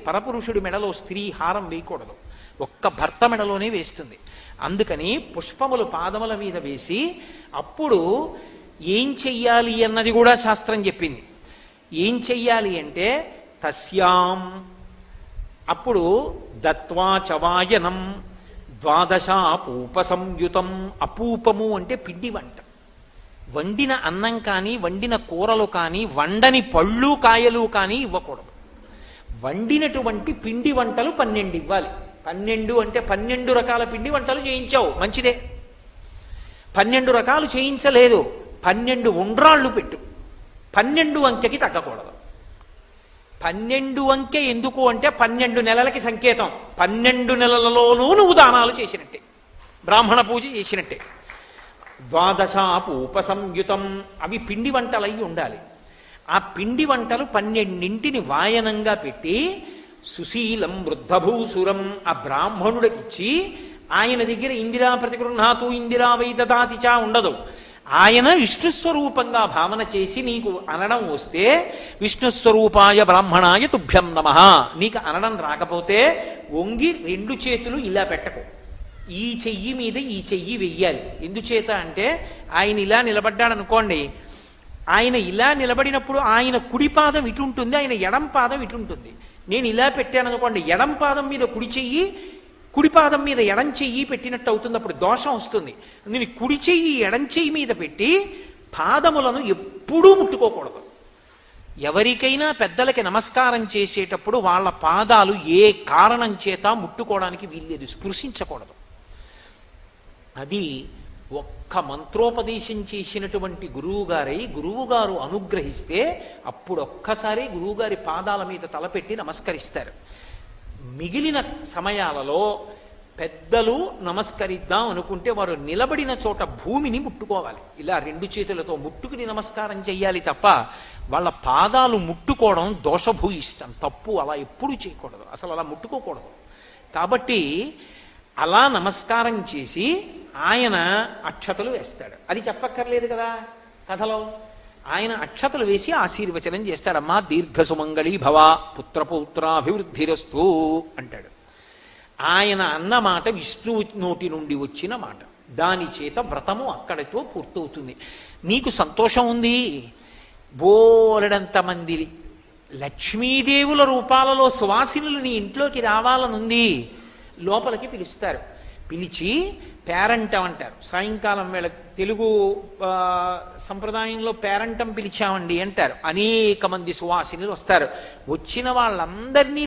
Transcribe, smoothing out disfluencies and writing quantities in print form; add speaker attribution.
Speaker 1: పరపురుషుడి మెడలో స్త్రీ హారం వేయకూడదు, ఒక్క భర్త మెడలోనే వేస్తుంది. అందుకని పుష్పములు పాదముల మీద వేసి అప్పుడు ఏం చెయ్యాలి అన్నది కూడా శాస్త్రం చెప్పింది. ఏం చెయ్యాలి అంటే తస్యాం, అప్పుడు దత్వా చవాయనం ద్వాదశాపూప సంయుతం. అపూపము అంటే పిండి వంట. వండిన అన్నం కానీ వండిన కూరలు కానీ వండని పళ్ళు కాయలు కానీ ఇవ్వకూడదు. వండినటువంటి పిండి వంటలు 12 ఇవ్వాలి. 12 అంటే 12 రకాల పిండి వంటలు చేయించావు, మంచిదే. 12 రకాలు చేయించలేదు, 12 ఉండ్రాళ్ళు పెట్టు. 12 అంకెకి తగ్గకూడదు. 12 అంకె ఎందుకు అంటే 12 నెలలకి సంకేతం. 12 నెలలలోనూ నువ్వు దానాలు చేసినట్టే, బ్రాహ్మణ పూజ చేసినట్టే. ద్వాదశాపూప సంయుతం, అవి పిండి వంటలు అయి ఉండాలి. ఆ పిండి వంటలు 12 వాయనంగా పెట్టి సుశీలం వృద్ధభూసురం ఆ బ్రాహ్మణుడికిచ్చి, ఆయన దగ్గర ఇందిరా ప్రతిగృహాతు ఇందిరా వై దదాతిచా ఉండదు. ఆయన విష్ణుస్వరూపంగా భావన చేసి నీకు అనడం వస్తే విష్ణుస్వరూపాయ బ్రాహ్మణాయ తుభ్యం నమః. నీకు అనడం రాకపోతే వంగి 2 చేతులు ఇలా పెట్టకు, ఈ చెయ్యి మీద ఈ చెయ్యి వెయ్యాలి. ఎందుచేత అంటే ఆయన ఇలా నిలబడ్డాడు అనుకోండి, ఆయన ఇలా నిలబడినప్పుడు ఆయన కుడి పాదం ఇటు ఉంటుంది, ఆయన ఎడం పాదం ఇటు ఉంటుంది. నేను ఇలా పెట్టాను అనుకోండి, ఎడం పాదం మీద కుడి చెయ్యి, కుడి పాదం మీద ఎడం చెయ్యి పెట్టినట్టు అవుతుంది, అప్పుడు దోషం వస్తుంది. నేను కుడి చెయ్యి ఎడం చెయ్యి మీద పెట్టి పాదములను ఎప్పుడూ ముట్టుకోకూడదు. ఎవరికైనా పెద్దలకి నమస్కారం చేసేటప్పుడు వాళ్ళ పాదాలు ఏ కారణం చేత ముట్టుకోవడానికి వీల్లేదు, స్పృశించకూడదు. అది ఒక్క మంత్రోపదేశం చేసినటువంటి గురువుగారు అనుగ్రహిస్తే అప్పుడు ఒక్కసారి గురువుగారి పాదాల మీద తలపెట్టి నమస్కరిస్తారు. మిగిలిన సమయాలలో పెద్దలు నమస్కరిద్దాం అనుకుంటే వారు నిలబడిన చోట భూమిని ముట్టుకోవాలి. ఇలా 2 చేతులతో ముట్టుకుని నమస్కారం చెయ్యాలి తప్ప వాళ్ళ పాదాలు ముట్టుకోవడం దోషభూయిష్టం, తప్పు. అలా ఎప్పుడూ చేయకూడదు, అసలు అలా ముట్టుకోకూడదు. కాబట్టి అలా నమస్కారం చేసి ఆయన అక్షతలు వేస్తాడు. అది చెప్పక్కర్లేదు కదా కథలో. ఆయన అక్షతలు వేసి ఆశీర్వచనం చేస్తాడమ్మా, దీర్ఘసుమంగళీ భవ పుత్రపౌత్రాభివృద్ధిరస్తు అంటాడు. ఆయన అన్న మాట విష్ణువు నోటి నుండి వచ్చిన మాట, దాని చేత వ్రతము అక్కడితో పూర్తవుతుంది. నీకు సంతోషం ఉంది, బోలెడంత మంది లక్ష్మీదేవుల రూపాలలో సువాసినులు నీ ఇంట్లోకి రావాలనుంది, లోపలికి పిలుస్తారు. పిలిచి పేరంటం అంటారు. సాయంకాలం వేళ తెలుగు సంప్రదాయంలో పేరంటం పిలిచామండి అంటారు. అనేక మంది సువాసినులు వస్తారు. వచ్చిన వాళ్ళందరినీ